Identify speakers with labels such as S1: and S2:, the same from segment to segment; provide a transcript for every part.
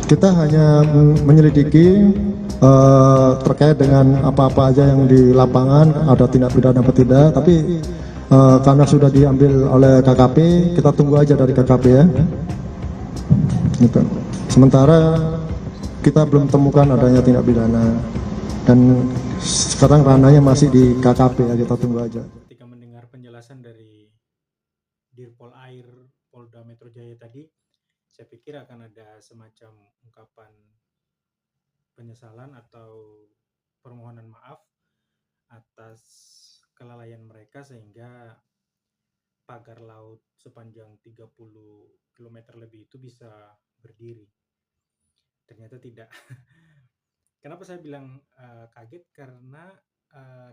S1: Kita hanya menyelidiki terkait dengan apa-apa aja yang di lapangan, ada tindak pidana atau tidak, tapi karena sudah diambil oleh KKP, kita tunggu aja dari KKP ya. Gitu. Sementara kita belum temukan adanya tindak pidana dan sekarang ranahnya masih di KKP ya, kita tunggu aja.
S2: Ketika mendengar penjelasan dari Dirpol Air Polda Metro Jaya tadi, saya pikir akan ada semacam ungkapan penyesalan atau permohonan maaf atas kelalaian mereka sehingga pagar laut sepanjang 30 km lebih itu bisa berdiri. Ternyata tidak. Kenapa saya bilang kaget? Karena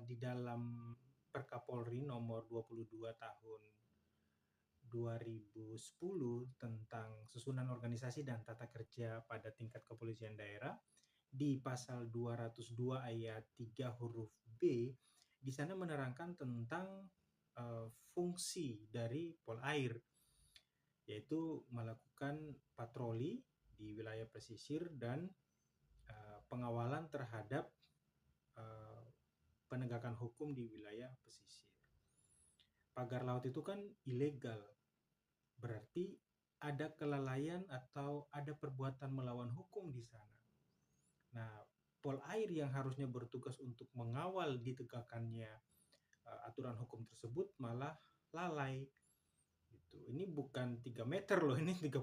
S2: di dalam Perkapolri nomor 22 tahun 2010 tentang susunan organisasi dan tata kerja pada tingkat kepolisian daerah, di pasal 202 ayat 3 huruf B, di sana menerangkan tentang fungsi dari Polair, yaitu melakukan patroli di wilayah pesisir dan pengawalan terhadap uh, penegakan hukum di wilayah pesisir. Pagar laut itu kan ilegal, berarti ada kelalaian atau ada perbuatan melawan hukum di sana. Nah, Polair yang harusnya bertugas untuk mengawal ditegakkannya aturan hukum tersebut malah lalai. Gitu. Ini bukan 3 meter loh, ini 30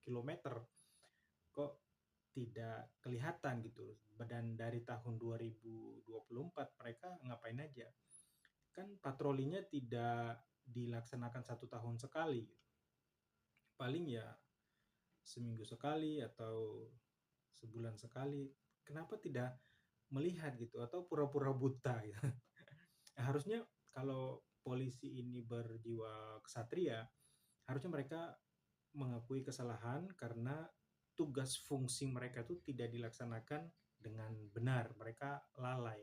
S2: kilometer. Kok tidak kelihatan gitu. Dan dari tahun 2024 mereka ngapain aja? Kan patrolinya tidak dilaksanakan 1 tahun sekali. Paling ya seminggu sekali atau sebulan sekali. Kenapa tidak melihat gitu atau pura-pura buta gitu. Nah, harusnya kalau polisi ini berjiwa kesatria, harusnya mereka mengakui kesalahan karena tugas fungsi mereka itu tidak dilaksanakan dengan benar, mereka lalai.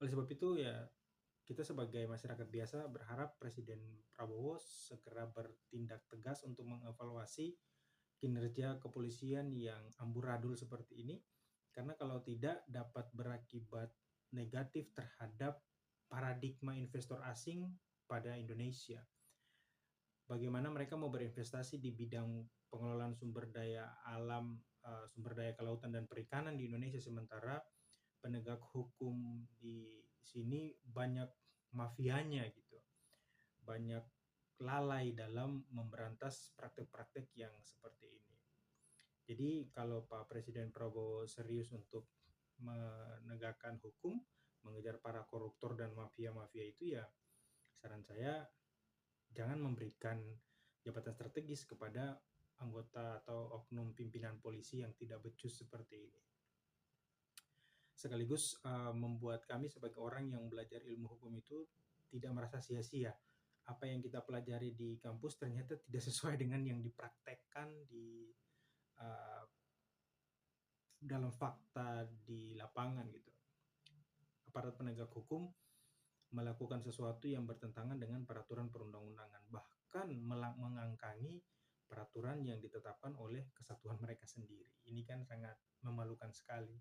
S2: Oleh sebab itu ya kita sebagai masyarakat biasa berharap Presiden Prabowo segera bertindak tegas untuk mengevaluasi kinerja kepolisian yang amburadul seperti ini, karena kalau tidak dapat berakibat negatif terhadap paradigma investor asing pada Indonesia. Bagaimana mereka mau berinvestasi di bidang pengelolaan sumber daya alam, sumber daya kelautan dan perikanan di Indonesia, sementara penegak hukum di sini banyak mafianya gitu, banyak lalai dalam memberantas praktek-praktek yang seperti ini. Jadi kalau Pak Presiden Prabowo serius untuk menegakkan hukum, mengejar para koruptor dan mafia-mafia itu, ya saran saya jangan memberikan jabatan strategis kepada anggota atau oknum pimpinan polisi yang tidak becus seperti ini. Sekaligus membuat kami sebagai orang yang belajar ilmu hukum itu tidak merasa sia-sia. Apa yang kita pelajari di kampus ternyata tidak sesuai dengan yang dipraktekkan di uh, dalam fakta di lapangan gitu. Aparat penegak hukum melakukan sesuatu yang bertentangan dengan peraturan perundang-undangan, bahkan mengangkangi peraturan yang ditetapkan oleh kesatuan mereka sendiri. Ini kan sangat memalukan sekali.